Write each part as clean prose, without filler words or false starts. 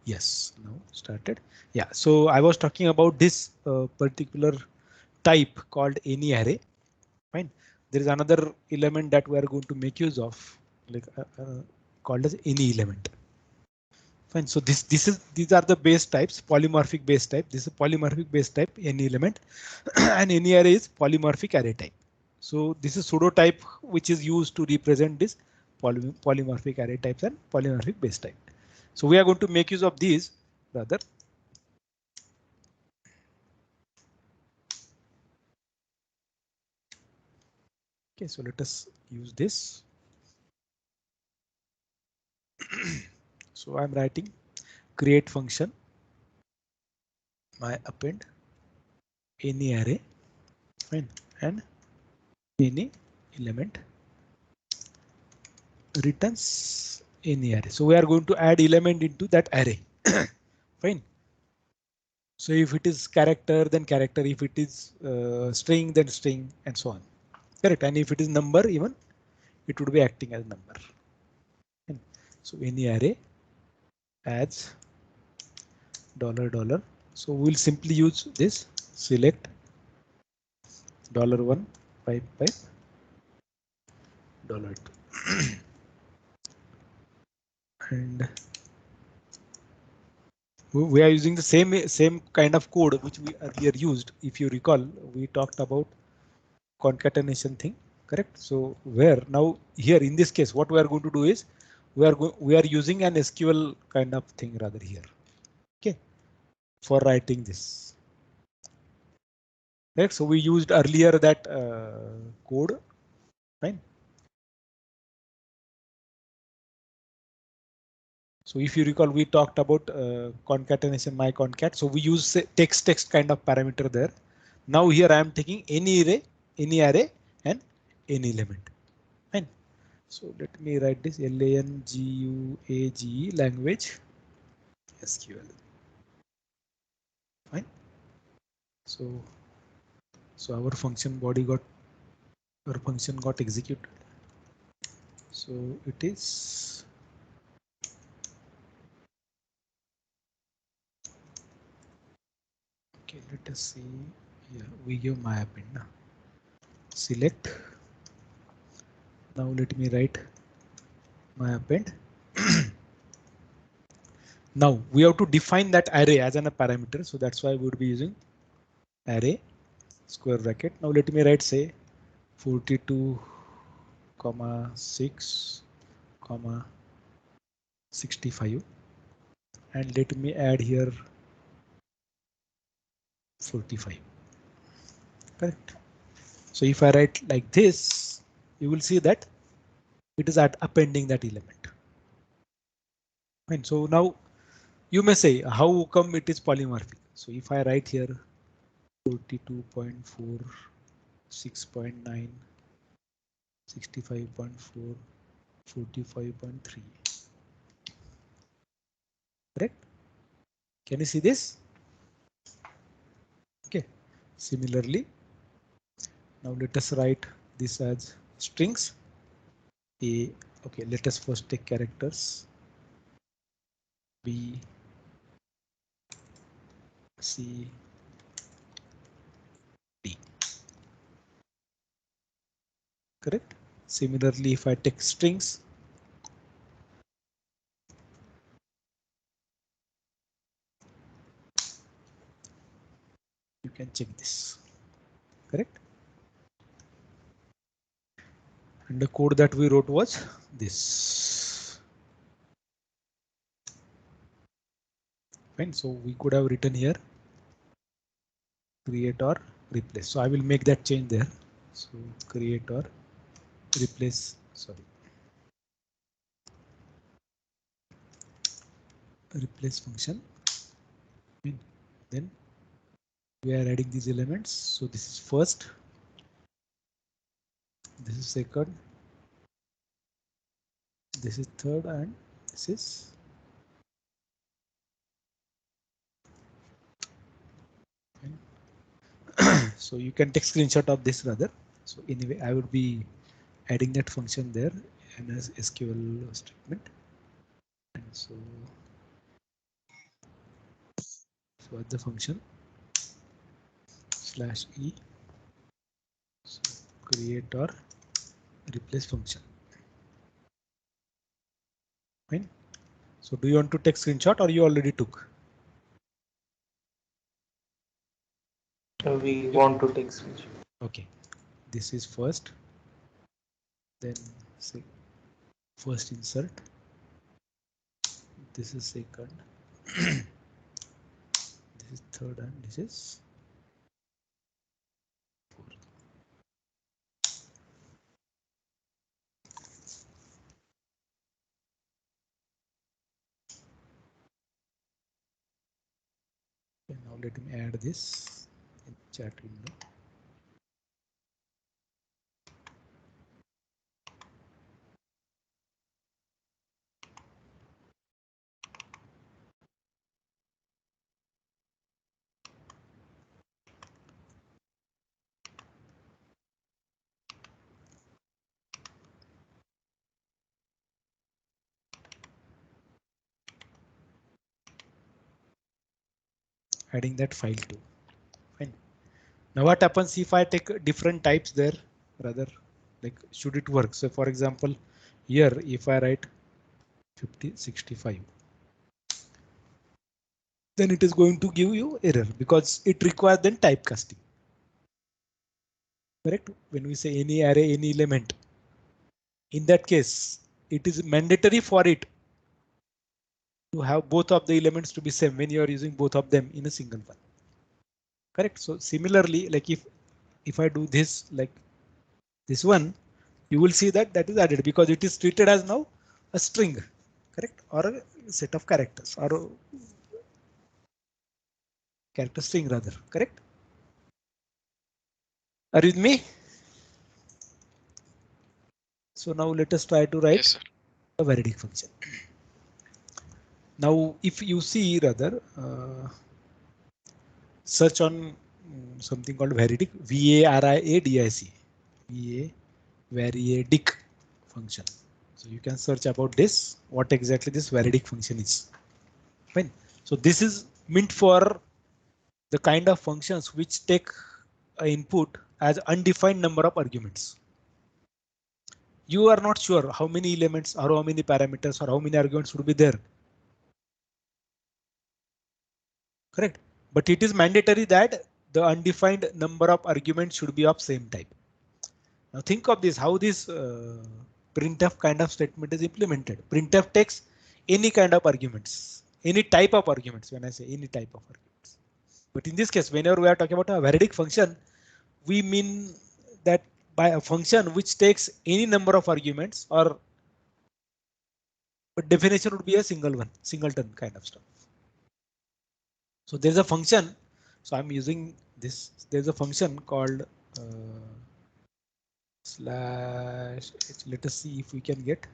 Yes, now started. Yeah, so I was talking about this particular type called any array. Fine. There is another element that we are going to make use of, like called as any element. Fine. So these are the base types, polymorphic base type. This is polymorphic base type, any element, and any array is polymorphic array type. So this is pseudo type which is used to represent this polymorphic array types and polymorphic base type. So we are going to make use of these rather. Okay, so let us use this. So I'm writing create function, my append any array, fine, and any element returns any array. So we are going to add element into that array. Fine. So if it is character, then character. If it is string, then string, and so on. Correct. And if it is number, even it would be acting as number. Fine. So any array adds dollar dollar. So we'll simply use this select $1 pipe pipe $2 and we are using the same kind of code which we earlier used. If you recall, we talked about concatenation thing, correct? So where now here in this case, what we are going to do is we are using an SQL kind of thing rather here. Okay, for writing this. Right, so we used earlier that code, fine. So if you recall, we talked about concatenation, my concat. So we use text kind of parameter there. Now here I am taking any array and any element. Fine. So let me write this language language SQL. Fine. So our function body our function got executed. So it is okay. Let us see. Yeah, we give my append now. Select. Now let me write my append. Now we have to define that array as a parameter. So that's why we would be using array square bracket. Now let me write say 42, 6, 65 and let me add here 45. Correct. So if I write like this, you will see that it is at appending that element. And so now you may say how come it is polymorphic. So if I write here 42.4, 6.9, 65.4, 45.3. Correct? Can you see this? Okay. Similarly, now let us write this as strings. A. Okay. Let us first take characters. B. C. D. Correct. Similarly, if I take strings, you can check this. Correct. And the code that we wrote was this. Fine. So we could have written here create or replace. So I will make that change there. So create or replace. Sorry. Replace function. Then we are adding these elements. So this is first. This is second. This is third, and this is so you can take screenshot of this rather. So anyway, I would be adding that function there and as SQL statement. And so So at the function slash e, so create or replace function. Fine. So do you want to take screenshot or you already took? We want to take screenshot. Okay, this is first, then say first insert, this is second, this is third, and this is fourth. Okay, now let me add this in chat window. Adding that file too. Fine. Now what happens if I take different types there? Rather, like should it work? So for example, here if I write 5065, then it is going to give you error because it requires then typecasting. Correct? When we say any array, any element, in that case, it is mandatory for it to have both of the elements to be same when you are using both of them in a single one. Correct? So similarly, like if I do this like this one, you will see that that is added because it is treated as now a string, correct? Or a set of characters or a character string rather, correct? Are you with me? So now let us try to write a variadic function. Now, if you see rather, search on something called variadic, variadic, variadic function. So you can search about this, what exactly this variadic function is. Fine. So this is meant for the kind of functions which take an input as undefined number of arguments. You are not sure how many elements or how many parameters or how many arguments would be there. Correct. But it is mandatory that the undefined number of arguments should be of same type. Now think of this, how this printf kind of statement is implemented. Printf takes any kind of arguments, any type of arguments. When I say any type of arguments, but in this case, whenever we are talking about a variadic function, we mean that by a function which takes any number of arguments, or but definition would be a single one, singleton kind of stuff. So there's a function. So I'm using this. There's a function called slash. Let us see if we can get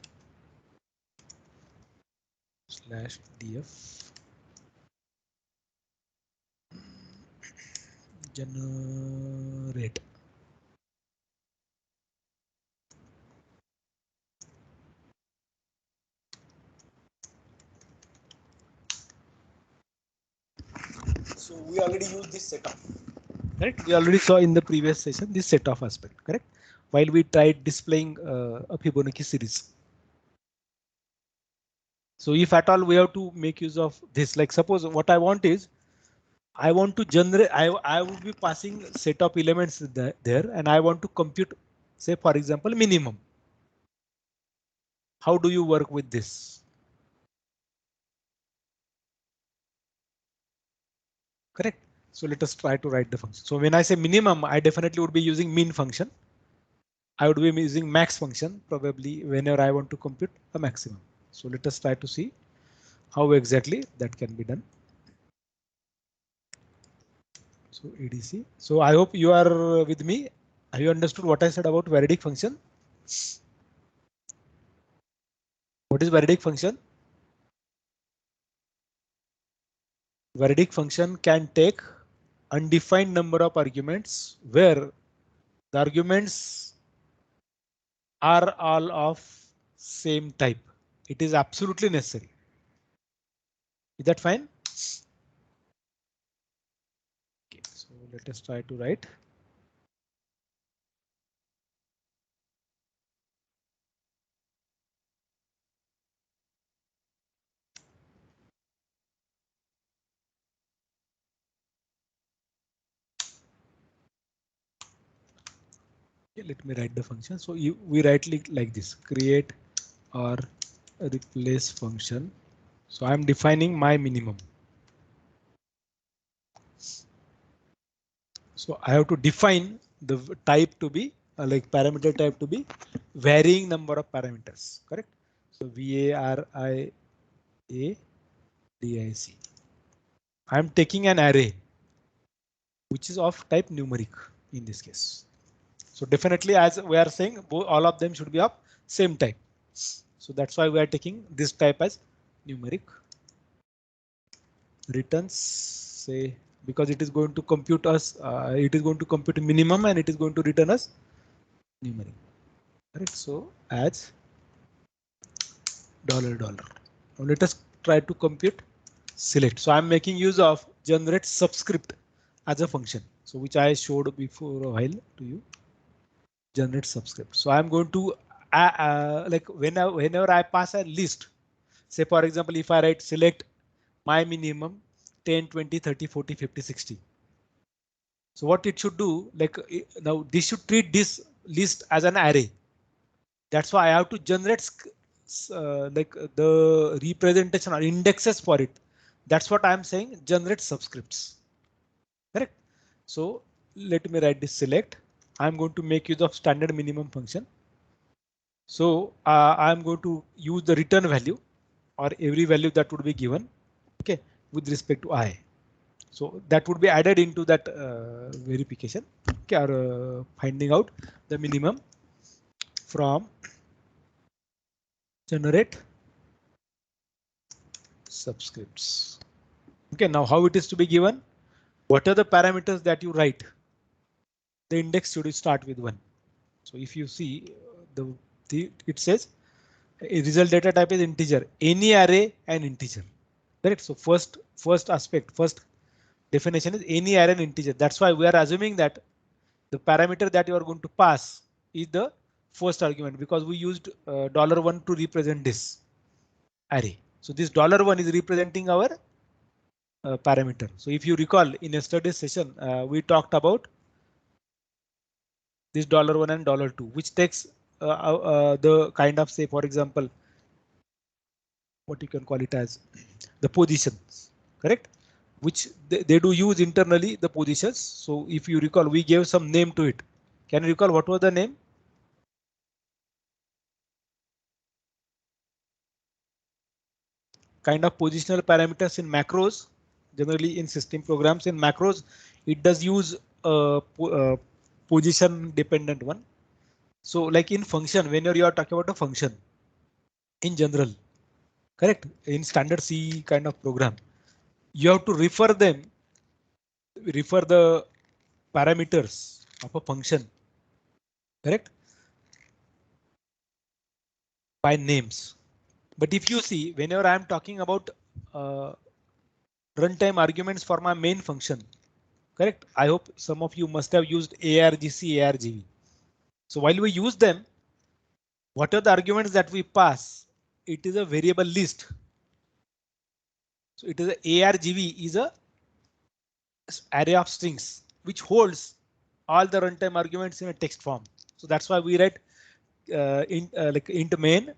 slash df generate. So we already used this setup. Correct. We already saw in the previous session this set of aspect. Correct. While we tried displaying a Fibonacci series. So if at all we have to make use of this, like suppose what I want is I want to generate, I would be passing set of elements there and I want to compute, say for example, minimum. How do you work with this? Correct. So let us try to write the function. So when I say minimum, I definitely would be using min function. I would be using max function probably whenever I want to compute a maximum. So let us try to see how exactly that can be done. So EDC. So I hope you are with me. Have you understood what I said about variadic function? What is variadic function? Variadic function can take undefined number of arguments where the arguments are all of same type. It is absolutely necessary. Is that fine? let us try to write. Okay, let me write the function. So we write like this: create or replace function. So I'm defining my minimum. So I have to define the type to be like parameter type to be varying number of parameters, correct? So VARIA DIC. I'm taking an array which is of type numeric in this case. So definitely, as we are saying, all of them should be of same type. So that's why we are taking this type as numeric. Returns, say, because it is going to compute us, it is going to compute minimum and it is going to return us numeric. Correct. So as $. Now let us try to compute select. So I'm making use of generate subscript as a function. So which I showed before a while to you. Generate subscript. So I'm going to like whenever I pass a list, say for example, if I write select my minimum 10, 20, 30, 40, 50, 60. So what it should do, like now this should treat this list as an array. That's why I have to generate like the representation or indexes for it. That's what I'm saying. Generate subscripts. Correct. So let me write this select. I'm going to make use of standard minimum function. So I'm going to use the return value or every value that would be given. OK, with respect to I. So that would be added into that verification. Okay, or finding out the minimum from generate subscripts. Okay, now how it is to be given? What are the parameters that you write? The index should start with 1. So if you see it says a result data type is integer, any array and integer. Correct. So first aspect, first definition is any array and integer. That's why we are assuming that the parameter that you are going to pass is the first argument because we used $1 to represent this array. So this $1 is representing our parameter. So if you recall in yesterday's session, we talked about this $1 and $2, which takes the kind of, say, for example, what you can call it as the positions, correct? Which they do use internally the positions. So if you recall, we gave some name to it. Can you recall what was the name? Kind of positional parameters in macros. Generally in system programs in macros, it does use position dependent one. So like in function, whenever you are talking about a function in general, correct? In standard C kind of program, you have to refer the parameters of a function, correct? By names. But if you see, whenever I'm talking about runtime arguments for my main function, correct? I hope some of you must have used ARGC, ARGV. So while we use them, what are the arguments that we pass? It is a variable list. So it is a ARGV is a array of strings which holds all the runtime arguments in a text form. So that's why we write like int main,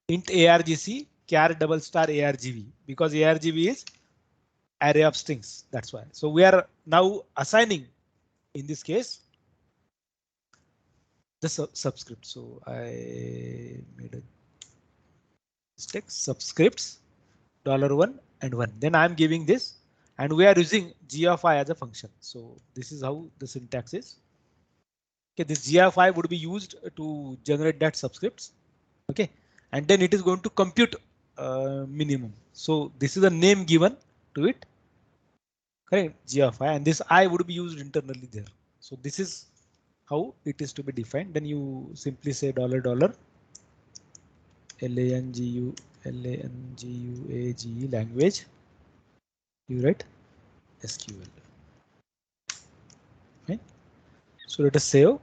int argc, char double star argv, because argv is array of strings. That's why. So we are now assigning in this case the subscript. So I made a mistake. Subscripts $1 and 1. Then I'm giving this and we are using g of I as a function. So this is how the syntax is. Okay, this g of I would be used to generate that subscripts. Okay, and then it is going to compute minimum. So this is a name given to it. Correct, g of I, and this I would be used internally there. So this is how it is to be defined. Then you simply say $, language. You write SQL. So let us save.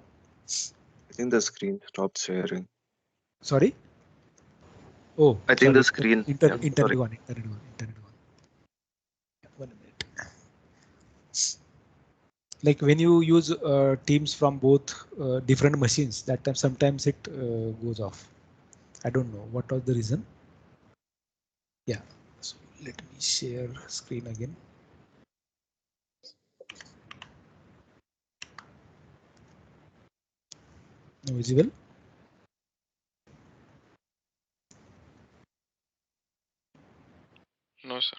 I think the screen stopped sharing. Sorry. Oh, I think the sorry. screen. Yeah, Internet sorry. gone. Internet gone. Internet gone. 1 minute. Like when you use Teams from both different machines, that time sometimes it goes off. I don't know what was the reason. Yeah. So let me share screen again. Now visible. No, sir.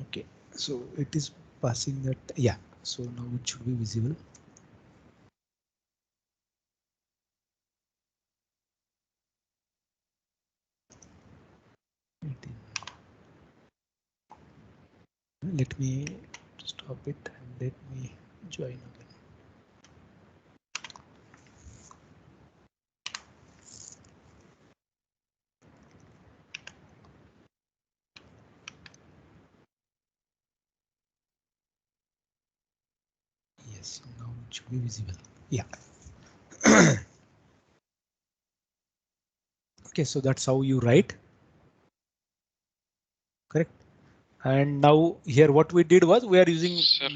Okay. So it is passing that. Yeah. So now it should be visible. Let me stop it and let me join again. Yes, now it should be visible. Yeah. Okay, so that's how you write. Correct. And now here what we did was we are using Sir,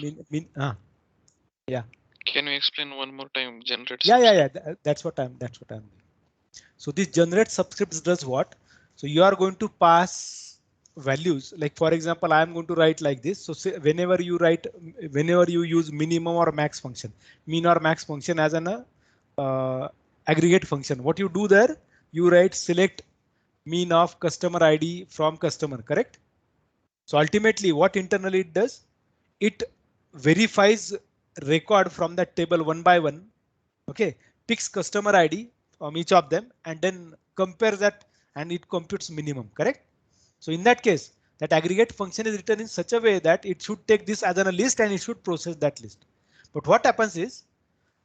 yeah. can you explain one more time? Generate Yeah. subscript. That's what I'm doing. So this generate subscripts does what? So you are going to pass values. Like for example, I am going to write like this. So say whenever you write, whenever you use minimum or max function, min or max function as an aggregate function, what you do there, you write select mean of customer ID from customer, correct? So ultimately what internally it does, it verifies record from that table one by one. Okay, picks customer ID from each of them and then compare that and it computes minimum, correct? So in that case, that aggregate function is written in such a way that it should take this as a list and it should process that list. But what happens is,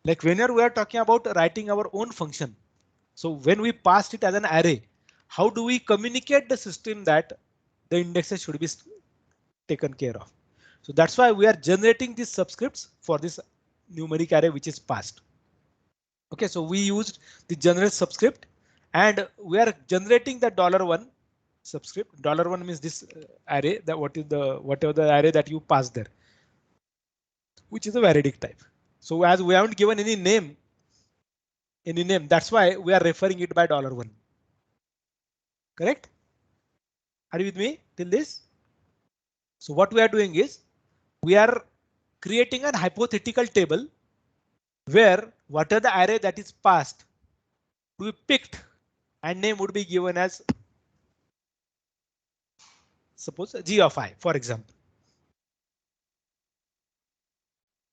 like whenever we are talking about writing our own function, so when we passed it as an array, how do we communicate the system that the indexes should be taken care of? So that's why we are generating these subscripts for this numeric array which is passed. Okay, so we used the generate subscript and we are generating the $1 subscript. $1 means this array, that what is the whatever the array that you pass there, which is a variadic type. So as we haven't given any name, that's why we are referring it by $1. Correct? Are you with me till this? So what we are doing is we are creating an hypothetical table where whatever the array that is passed to be picked and name would be given as suppose g of I, for example.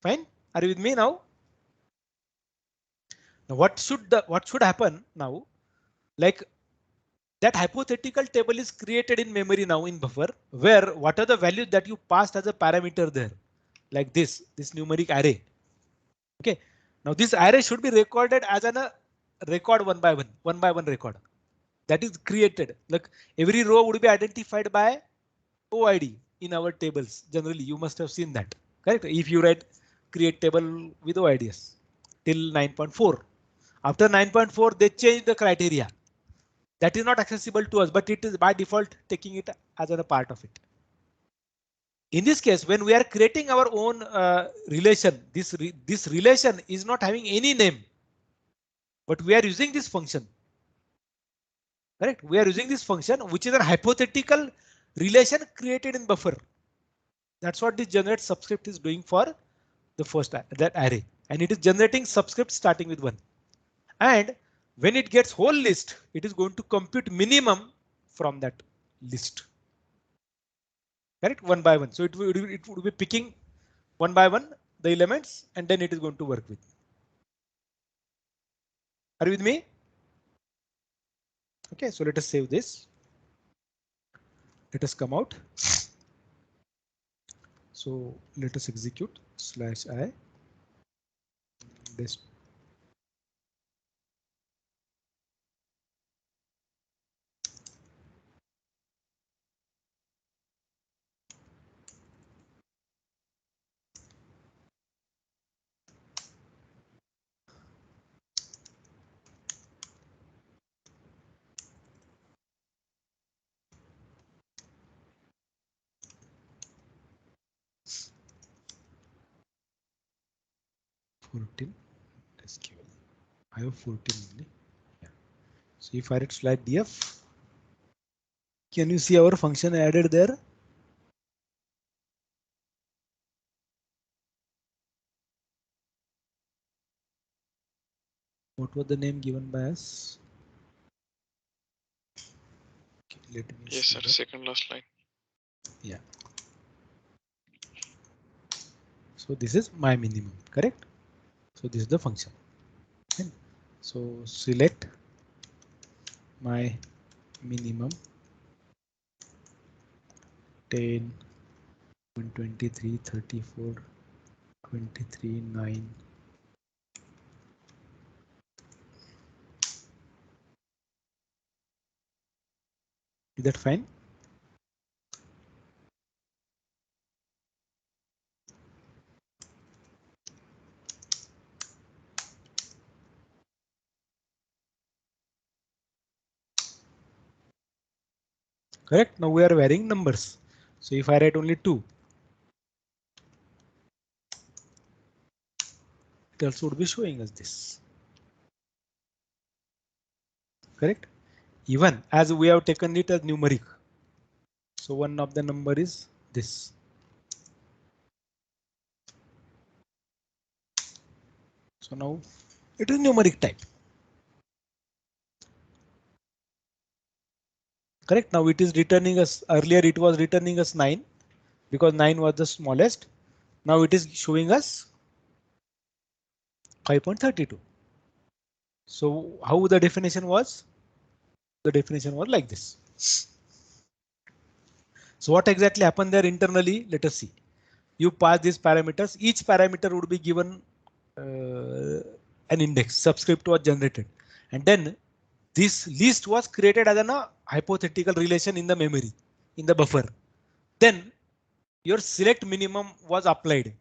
Fine. Are you with me now? Now what should happen now? Like that hypothetical table is created in memory now in buffer, where what are the values that you passed as a parameter there, like this numeric array. Okay. Now this array should be recorded as a record one by one record that is created. Like every row would be identified by OID in our tables. Generally, you must have seen that, correct? If you write create table with OIDs till 9.4. After 9.4, they change the criteria. That is not accessible to us, but it is by default taking it as a part of it. In this case, when we are creating our own relation, this relation is not having any name, but we are using this function. Correct? We are using this function, which is a hypothetical relation created in buffer. That's what this generate subscript is doing for the first that array, and it is generating subscript starting with 1. And when it gets whole list, it is going to compute minimum from that list. Correct? One by one. So it would be picking one by one the elements and then it is going to work with. Are you with me? Okay, so let us save this. Let us come out. So let us execute /I. This. SQL. I have 14 only. Yeah. So if I write slide df, can you see our function added there? What was the name given by us? Okay, let me Yes, see sir. that. Second last line. Yeah. So this is my minimum, correct? So this is the function. And so select my minimum 10, 123, 34, 23, 9. Is that fine? Correct. Now we are varying numbers. So if I write only 2, it also would be showing us this. Correct. Even as we have taken it as numeric. So one of the number is this. So now it is numeric type. Correct. Now it is returning us, earlier it was returning us 9 because 9 was the smallest. Now it is showing us 5.32. So how the definition was? The definition was like this. So what exactly happened there internally? Let us see. You pass these parameters. Each parameter would be given an index. Subscript was generated, and then this list was created as a hypothetical relation in the memory, in the buffer. Then your select minimum was applied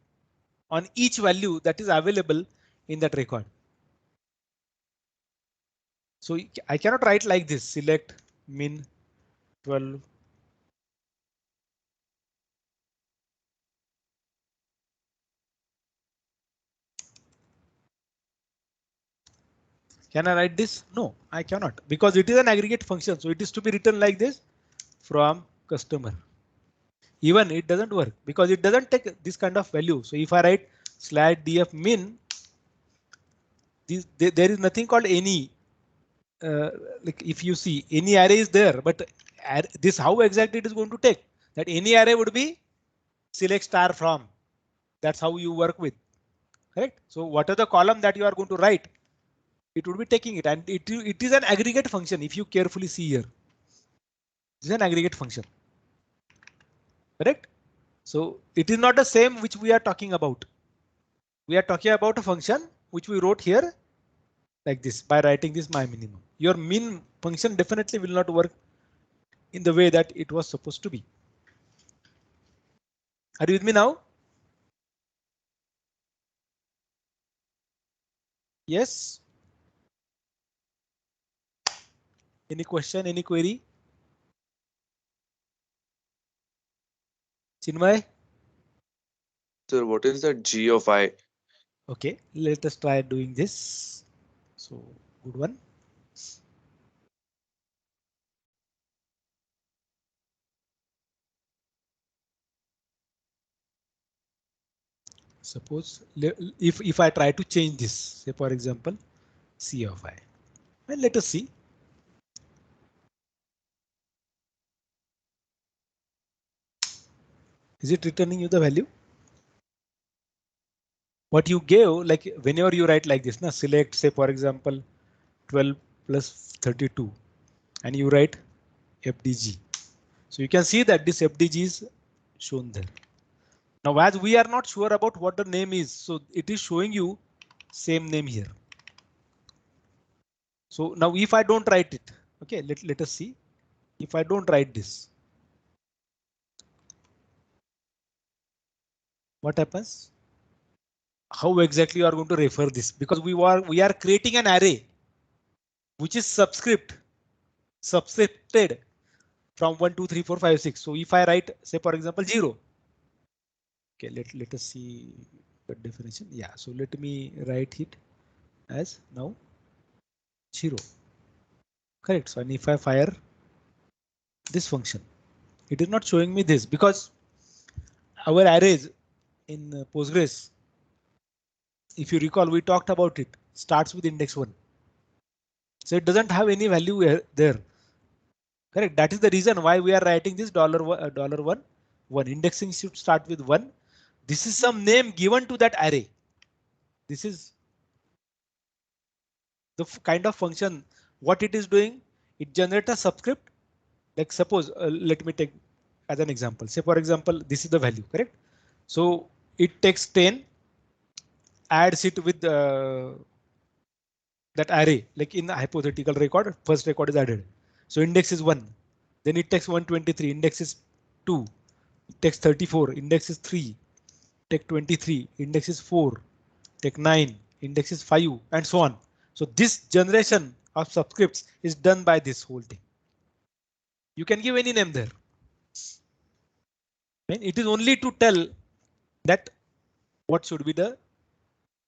on each value that is available in that record. So I cannot write like this: select min 12. Can I write this? No, I cannot, because it is an aggregate function. So it is to be written like this from customer. Even it doesn't work because it doesn't take this kind of value. So if I write slide df min, there is nothing called any. Like if you see any array is there, but this how exactly it is going to take that any array would be select star from. That's how you work with. Correct. So what are the column that you are going to write? It would be taking it, and it is an aggregate function. If you carefully see here, this is an aggregate function. Correct. So it is not the same which we are talking about. We are talking about a function which we wrote here like this by writing this my minimum. Your min function definitely will not work in the way that it was supposed to be. Are you with me now? Yes. Any question, any query? Chinmay? Sir, what is that G of I? Okay, let us try doing this. So good one. Suppose if I try to change this, say for example, C of I. Well, let us see. Is it returning you the value? What you gave, like whenever you write like this, now select, say for example, 12 plus 32, and you write FDG. So you can see that this FDG is shown there. Now, as we are not sure about what the name is, so it is showing you same name here. So now if I don't write it, okay, let us see. If I don't write this, what happens? How exactly you are going to refer this? Because we are creating an array which is subscripted from 1, 2, 3, 4, 5, 6. So if I write, say for example, 0. Okay, let us see the definition. Yeah, so let me write it as now 0. Correct. So and if I fire this function, it is not showing me this because our arrays in Postgres, if you recall, we talked about it, starts with index 1. So it doesn't have any value there. Correct. That is the reason why we are writing this $1. Indexing should start with 1. This is some name given to that array. This is the kind of function. What it is doing, it generates a subscript. Like suppose, let me take as an example. Say for example, this is the value, correct? So it takes 10, adds it with that array, like in the hypothetical record, first record is added. So index is 1. Then it takes 123, index is 2. It takes 34, index is 3. Take 23, index is 4. Take 9, index is 5, and so on. So this generation of subscripts is done by this whole thing. You can give any name there. And it is only to tell that what should be the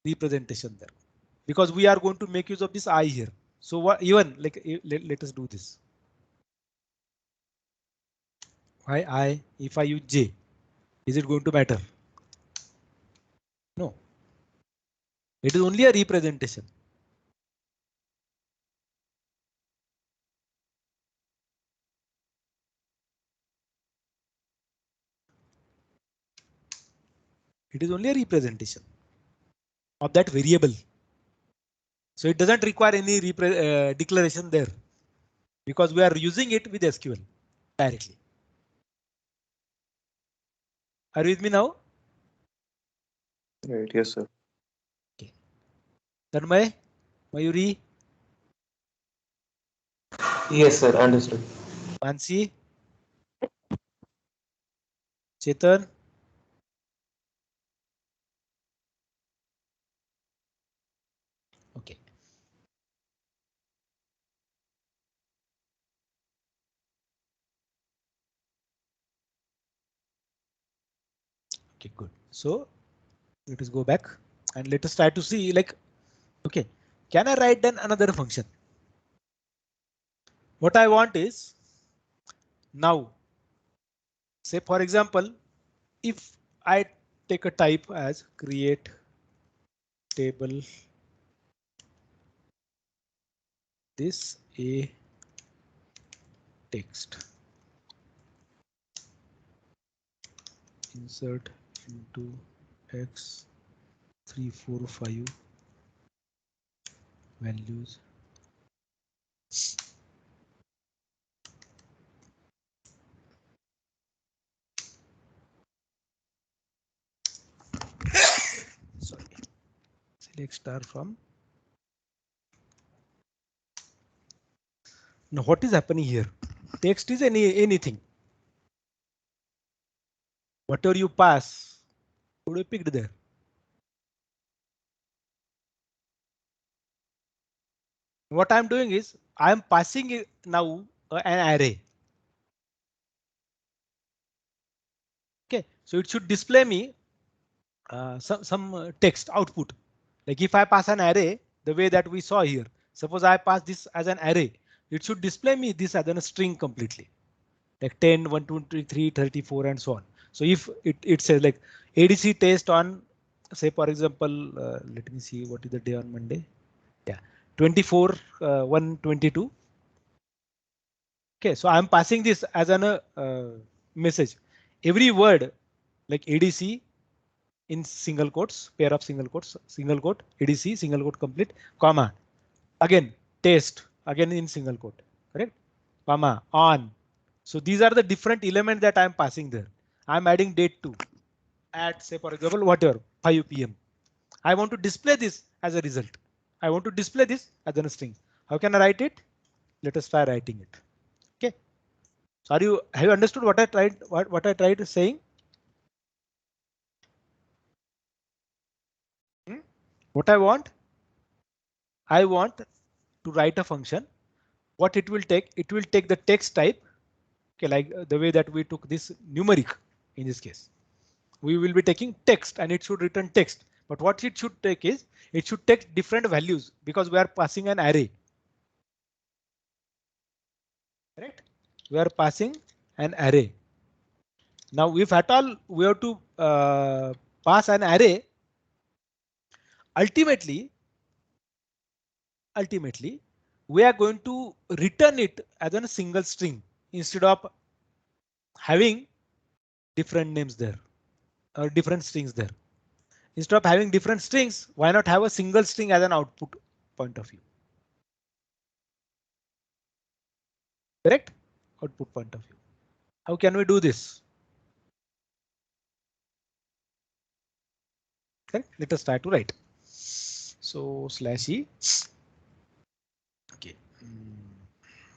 representation there, because we are going to make use of this I here. So what even like let us do this. Why I? If I use J, is it going to matter? No. It is only a representation. It is only a representation of that variable. So it doesn't require any declaration there because we are using it with SQL directly. Are you with me now? Right, yes, sir. Okay. Tanmay, Mayuri, Yes, sir. Understood. Mansi, Chetan. Okay. Okay, good. So let us go back and let us try to see like, okay, can I write then another function? What I want is now, say for example, if I take a type as create table this a text, insert into x 3, 4, 5 values. Sorry. Select star from. Now what is happening here? Text is anything. Whatever you pass, would be picked there. What I'm doing is I'm passing it now an array. Okay, so it should display me some text output. Like if I pass an array the way that we saw here, suppose I pass this as an array, it should display me this as a string completely, like 10, 1, 2, 3, 34, and so on. So if it says like ADC test on, say for example, let me see what is the day on Monday. Yeah, 24, 122. Okay, so I'm passing this as an message. Every word like ADC in single quotes, pair of single quotes, single quote, ADC, single quote complete, comma. Again, test, again in single quote, correct? Comma, on. So these are the different elements that I'm passing there. I'm adding date to at, say for example, whatever, 5 p.m. I want to display this as a result. I want to display this as a string. How can I write it? Let us try writing it. Okay. So have you understood what I tried saying? What I want to write a function. What it will take the text type. Okay, like the way that we took this numeric in this case. We will be taking text and it should return text. But what it should take is it should take different values because we are passing an array. Correct? We are passing an array. Now, if at all we have to pass an array, ultimately, we are going to return it as a single string instead of having different names there or different strings there. Instead of having different strings, why not have a single string as an output point of view? Correct? Output point of view. How can we do this? Correct? Let us try to write. So /e. Okay.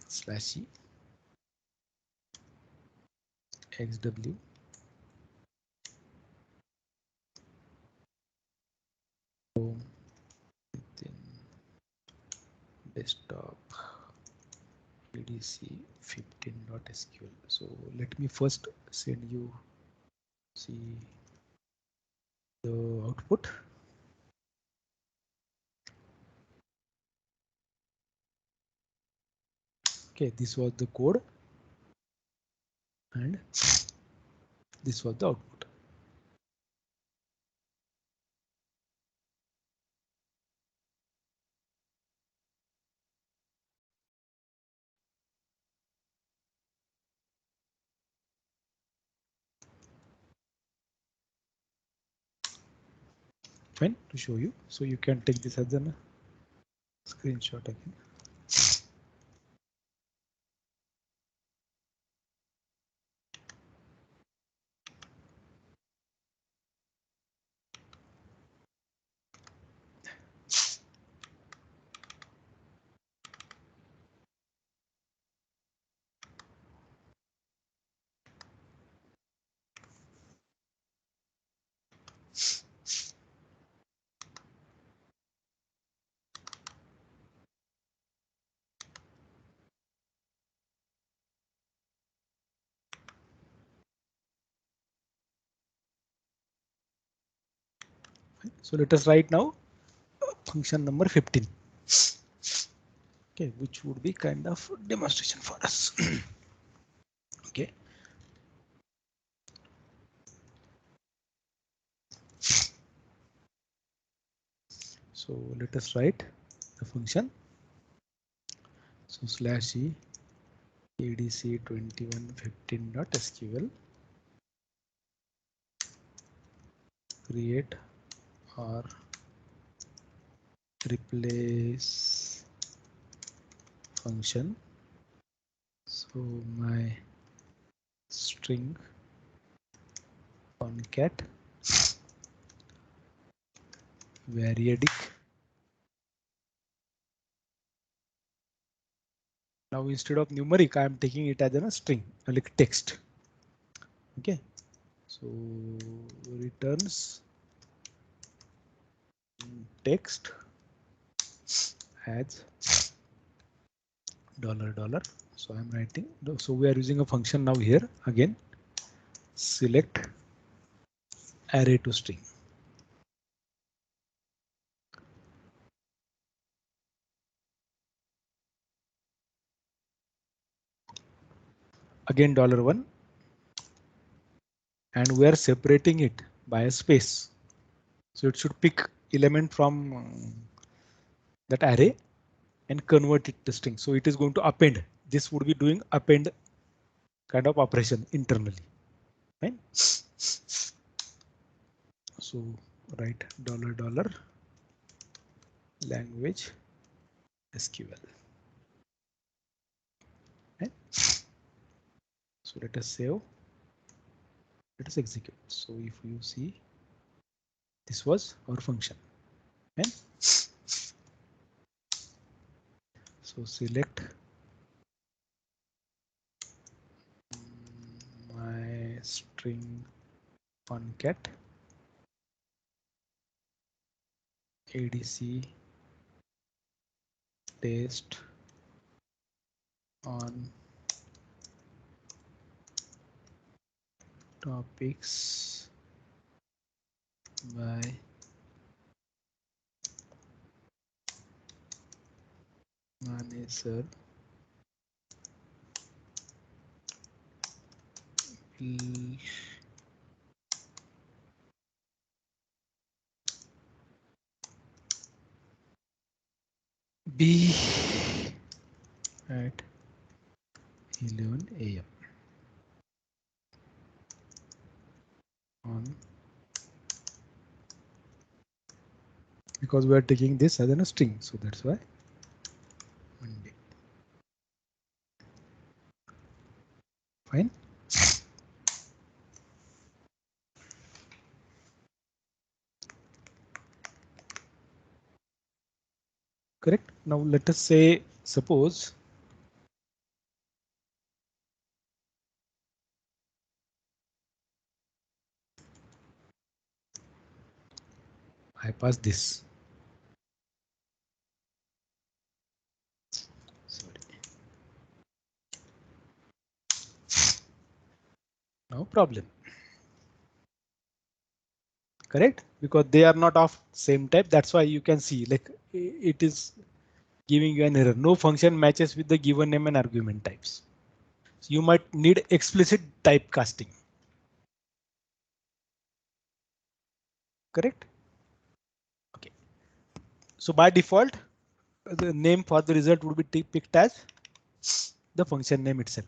/e xw within desktop edc 15.sql. So let me first send you see the output. Okay, this was the code and this was the output. Fine, to show you, so you can take this as a screenshot again. So let us write now function number 15. Okay, which would be kind of demonstration for us. Okay. So let us write the function. So /e edc2115.sql create or replace function. So my string concat variadic. Now instead of numeric, I am taking it as a string, like text. Okay, so returns text as $. So I'm writing. So we are using a function now here again. Select array to string. Again $1, and we are separating it by a space. So it should pick element from that array and convert it to string. So it is going to append. This would be doing append kind of operation internally. Right? So write $, language SQL. Right? So let us save. Let us execute. So if you see, this was our function. And so select my string on cat ADC test on topics by manager will be at 11 a.m. on, because we are taking this as a string, so that's why Monday. Fine. Correct. Now let us say, suppose I pass this. Sorry. No problem. Correct, because they are not of same type. That's why you can see like it is giving you an error. No function matches with the given name and argument types. So you might need explicit typecasting. Correct. Okay. So by default, the name for the result would be picked as the function name itself.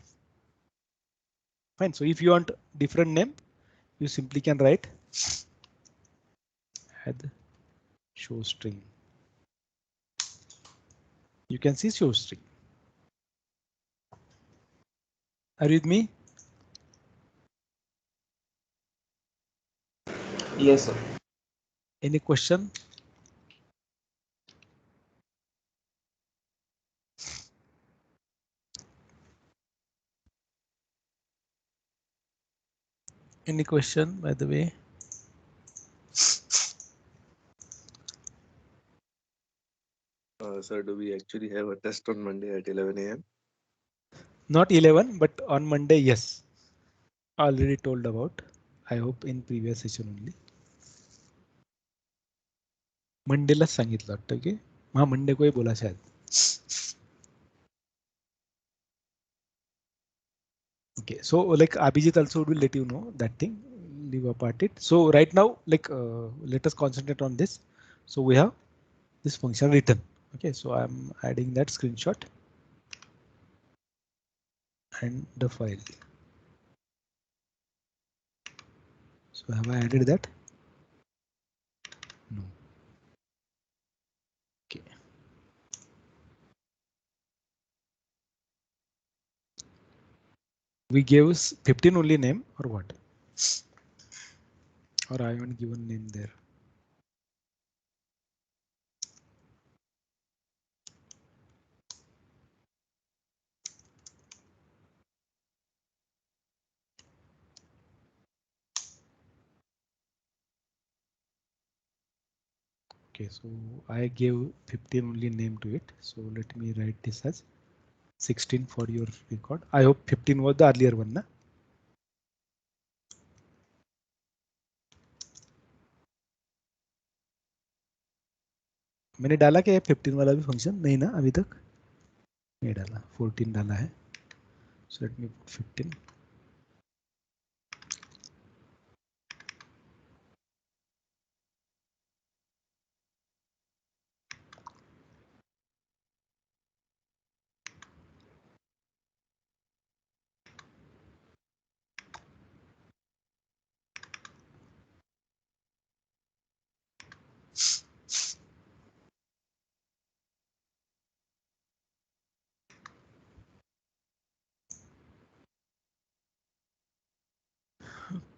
Fine. So if you want different name, you simply can write add show string. You can see show string. Are you with me? Yes, sir. Any question? Any question, by the way? Sir, do we actually have a test on Monday at 11 a.m.? Not 11, but on Monday, yes. Already told about. I hope in previous session only. Mandela सांगितलं वाटतं की हाँ Monday को ही बोला शायद. Okay, so like Abhijit also will let you know that thing. Leave apart it. So right now, like let us concentrate on this. So we have this function written. Okay, so I'm adding that screenshot and the file. So have I added that? No. Okay. We gave 15 only name or what? Or I haven't given name there. Okay, so I gave 15 only name to it. So let me write this as 16 for your record. I hope 15 was the earlier one, na? मैंने डाला क्या 15 वाला भी function नहीं ना अभी तक नहीं डाला 14 डाला है. So let me put 15.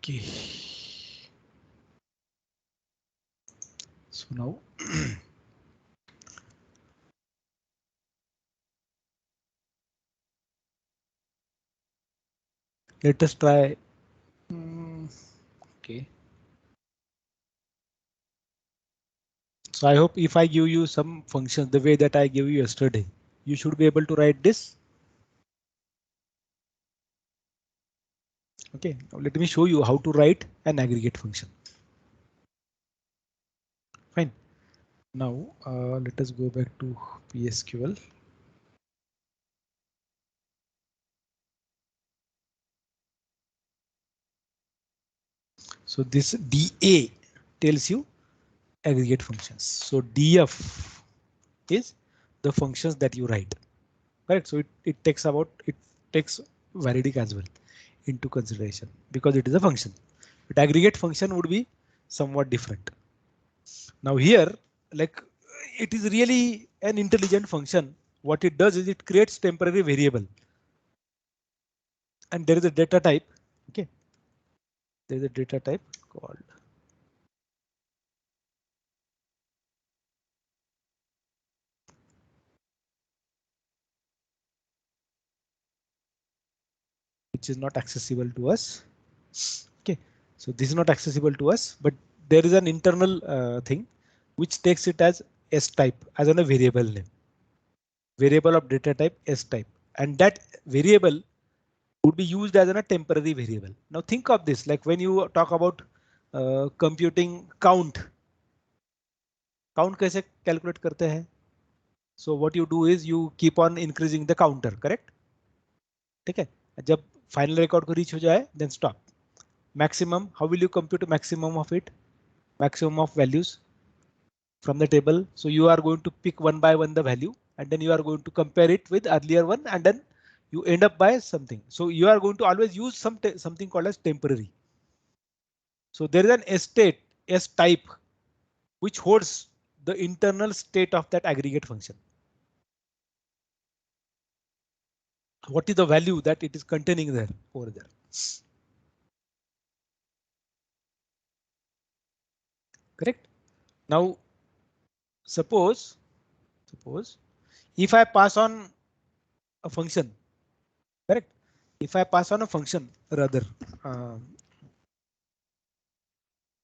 Okay. So now Let us try. Okay. So I hope if I give you some functions the way that I gave you yesterday, you should be able to write this. Okay, now let me show you how to write an aggregate function. Fine. Now let us go back to PSQL. So this DA tells you aggregate functions. So DF is the functions that you write. Correct. So it takes variadic as well into consideration because it is a function. But aggregate function would be somewhat different. Now here, like it is really an intelligent function. What it does is it creates temporary variable. And there is a data type. Okay. There is a data type called which is not accessible to us. Okay, so this is not accessible to us, but there is an internal thing which takes it as S type as on a variable name. Variable of data type S type, and that variable would be used as a temporary variable. Now think of this like when you talk about computing count. Count कैसे calculate करते हैं? So what you do is you keep on increasing the counter, correct? ठीक है? जब final record को reach हो जाए, then stop. Maximum, how will you compute maximum of it? Maximum of values from the table. So you are going to pick one by one the value and then you are going to compare it with earlier one and then you end up by something. So you are going to always use something called as temporary. So there is an S type which holds the internal state of that aggregate function. What is the value that it is containing there over there? Correct. Now suppose if I pass on a function, correct? If I pass on a function rather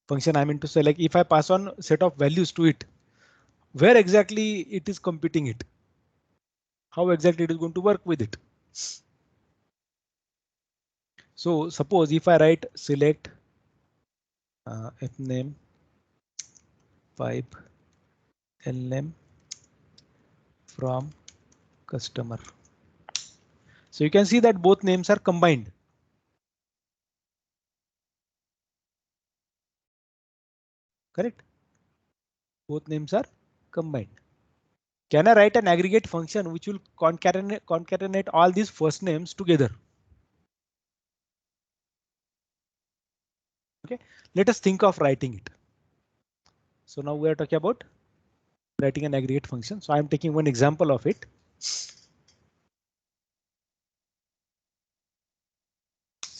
function, I mean to say like if I pass on set of values to it, where exactly it is computing it? How exactly it is going to work with it? So suppose if I write select fname pipe lname from customer. So you can see that both names are combined. Correct? Both names are combined. Can I write an aggregate function which will concatenate all these first names together? Okay, let us think of writing it. So now we are talking about writing an aggregate function. So I'm taking one example of it.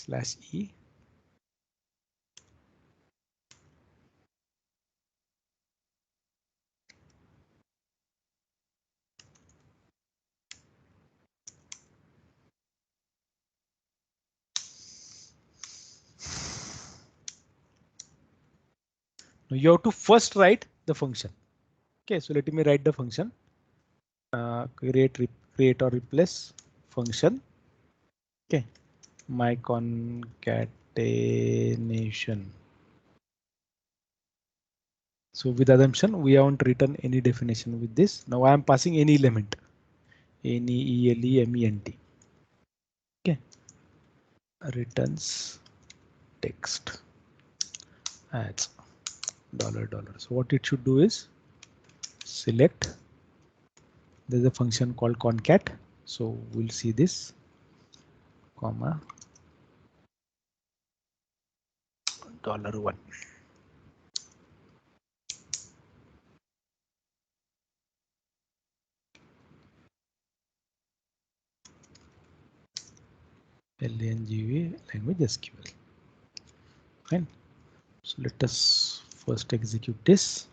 /e. Now you have to first write the function. Okay, so let me write the function. Create or replace function. Okay, my concatenation. So with assumption, we haven't written any definition with this. Now I am passing any element, any element. Okay, returns text as $. So what it should do is select. There's a function called concat. So we'll see this, comma $1. LNGV language SQL. Fine. So let us first execute this.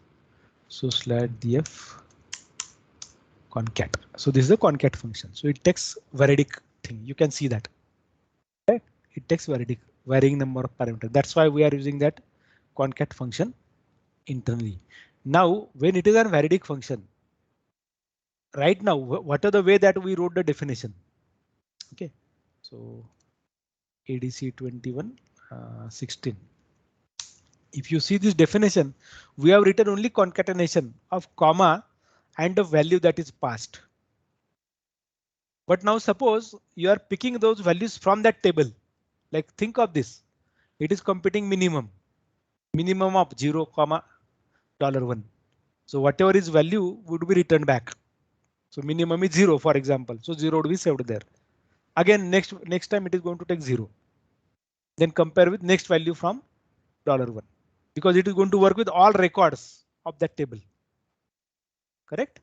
So /df concat. So this is a concat function. So it takes variadic thing. You can see that. Right? it takes varying number of parameters. That's why we are using that concat function internally. Now, when it is a variadic function, right now, what are the way that we wrote the definition? Okay, so ADC 21 16. If you see this definition, we have written only concatenation of comma and the value that is passed. But now suppose you are picking those values from that table. Like think of this. It is computing minimum of 0, $1. So whatever is value would be returned back. So minimum is 0, for example. So 0 would be saved there. Again, next time it is going to take 0. Then compare with next value from $1 because it is going to work with all records of that table. Correct?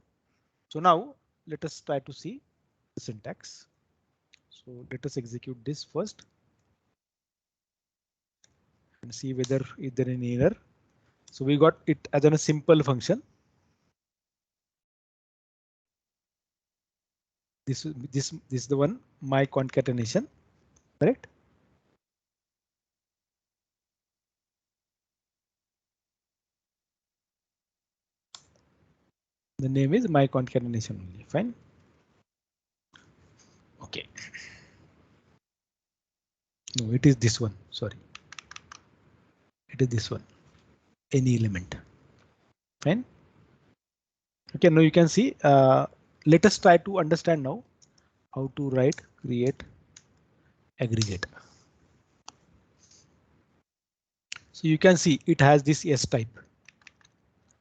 So now let us try to see the syntax. So let us execute this first and see whether is there any error. So we got it as a simple function. This is the one, my concatenation, correct? The name is my concatenation only. Fine. Okay. No, it is this one. Sorry. It is this one. Any element. Fine. Okay, now you can see. Let us try to understand now how to write, create, aggregate. So you can see it has this S type.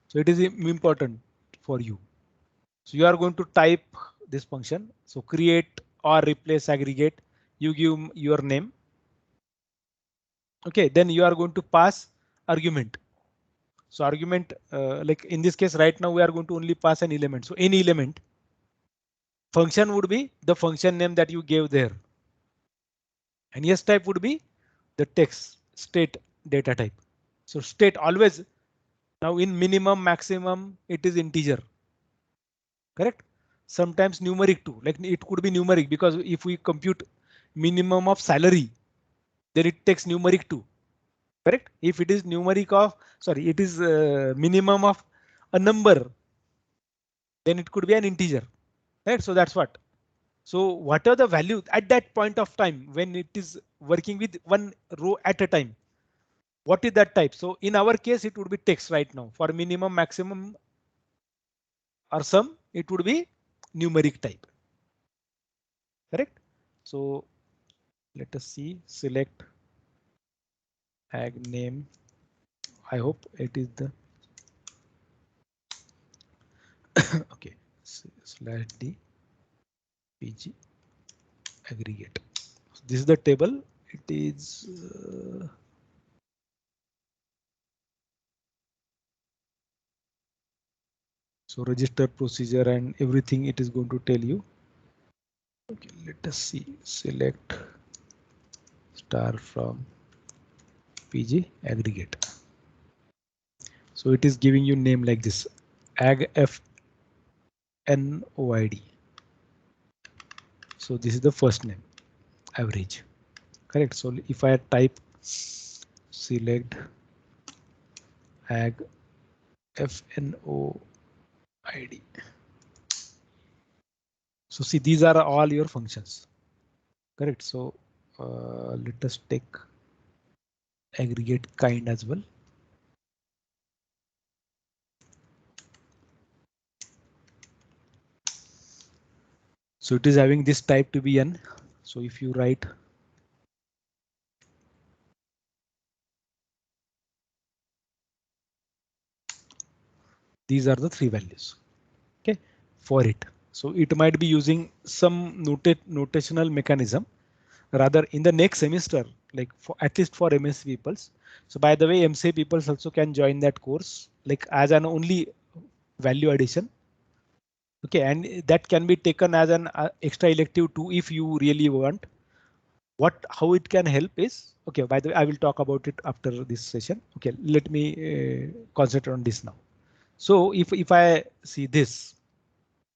So it is important for you. So you are going to type this function. So create or replace aggregate. You give your name. OK, then you are going to pass argument. So argument like in this case right now we are going to only pass an element. So any element function would be the function name that you gave there. And yes type would be the text state data type. So state always now in minimum maximum it is integer. Correct? Sometimes numeric too, like it could be numeric because if we compute minimum of salary, then it takes numeric too. Correct? If it is numeric of, sorry, it is minimum of a number, then it could be an integer. Right? So that's what. So what are the values at that point of time when it is working with one row at a time? What is that type? So in our case, it would be text right now. For minimum, maximum, or sum, it would be numeric type. Correct? So let us see, select ag name. I hope it is the okay, slash d pg aggregate. So this is the table. It is so register procedure and everything it is going to tell you. Okay, let us see, select star from pg aggregate. So it is giving you name like this, ag fnoid. So this is the first name, average. Correct. So if I type select ag fnoid. So see, these are all your functions. Correct. So let us take aggregate kind as well. So it is having this type to be n. So if you write these are the three values. OK, for it. So it might be using some notational mechanism. Rather in the next semester, like for at least for MSc peoples. So by the way, MCA peoples also can join that course like as an only value addition. OK, and that can be taken as an extra elective too if you really want. How it can help is OK. By the way, I will talk about it after this session. OK, let me concentrate on this now. So if I see this,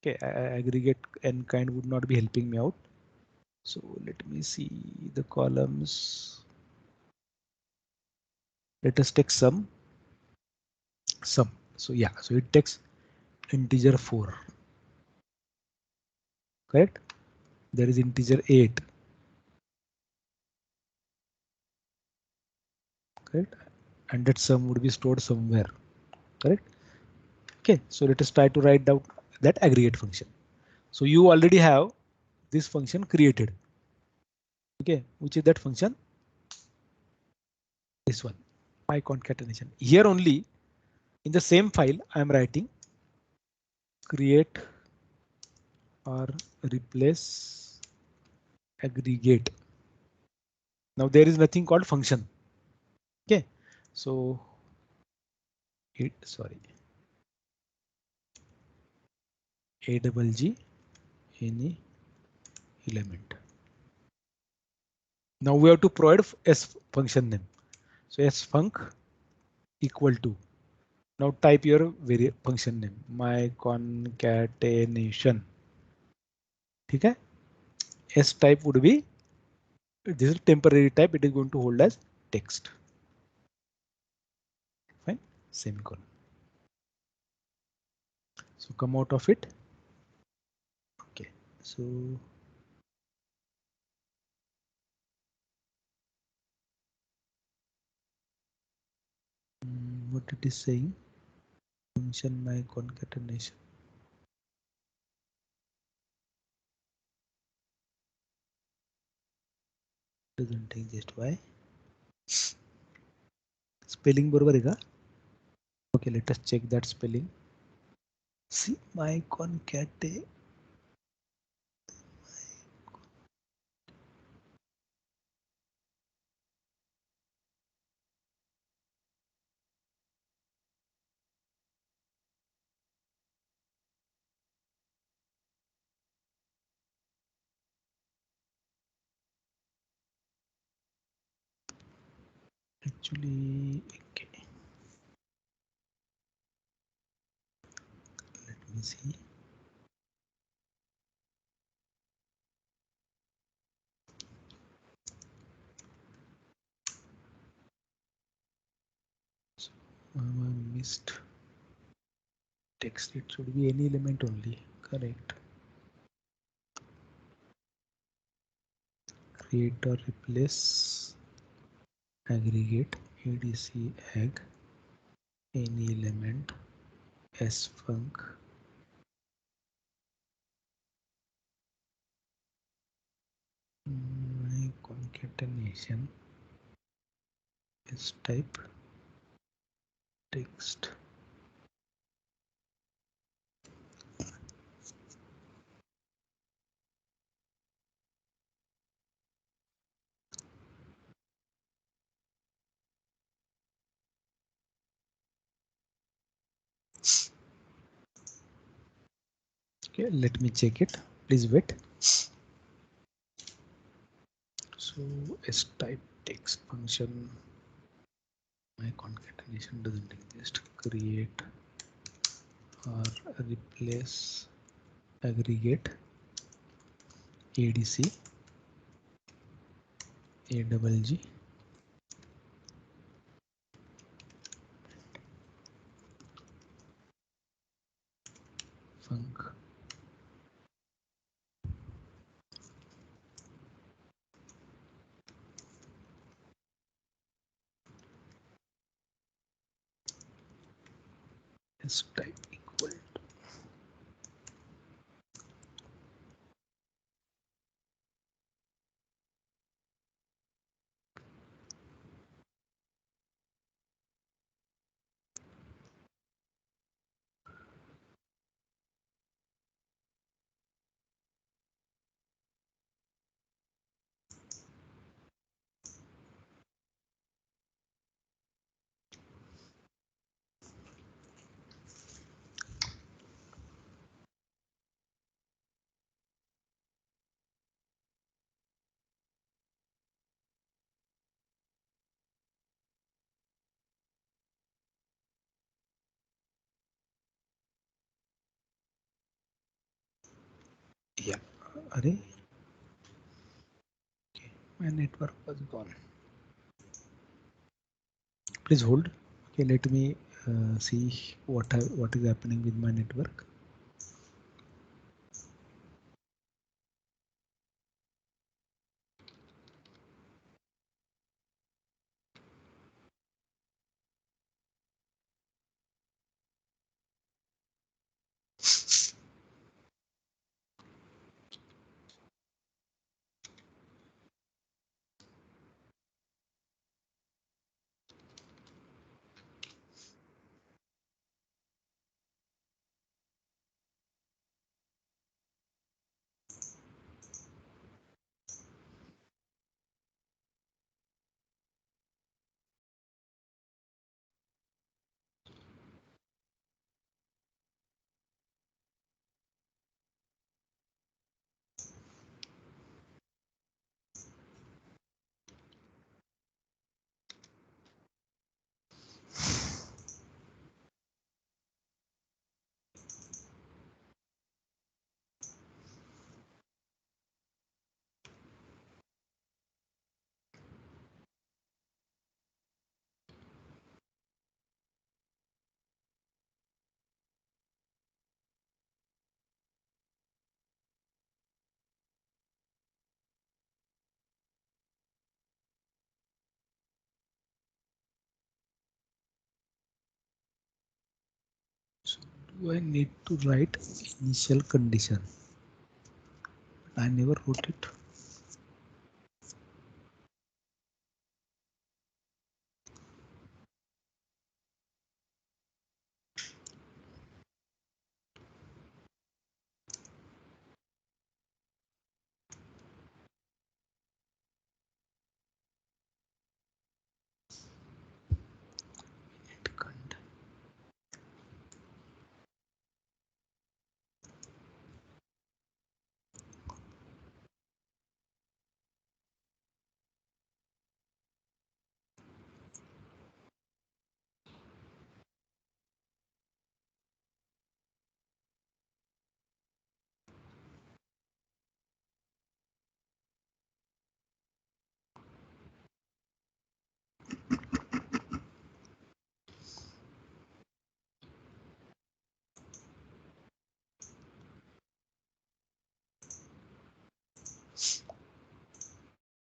OK, aggregate n kind would not be helping me out. So let me see the columns. Let us take sum. So yeah, so it takes integer 4. Correct? There is integer 8. Correct? And that sum would be stored somewhere. Correct? Okay, so let us try to write down that aggregate function. So you already have this function created. Okay, which is that function? This one, my concatenation. Here only in the same file I am writing create or replace aggregate. Now there is nothing called function. Okay, so sorry, AGG any element. Now we have to provide s function name. So sfunc equal to. Now type your function name. My concatenation. Okay. S type would be, this is temporary type. It is going to hold as text. Fine. Semicolon. So come out of it. Okay. So what it is saying? Function my concatenation. Doesn't exist. Why? Spelling बरोबर आहे का? Okay, let us check that spelling. See my concate. Actually, okay. Let me see. So, missed text. It should be any element only. Correct. Create or replace aggregate adc ag any element sfunc my concatenation is type text. Okay, let me check it. Please wait. So s type text function my concatenation doesn't exist. Create or replace aggregate adc agg func s type equal. Yeah, array. My network was gone. Please hold. Okay, let me see what is happening with my network. So do I need to write initial condition? I never wrote it.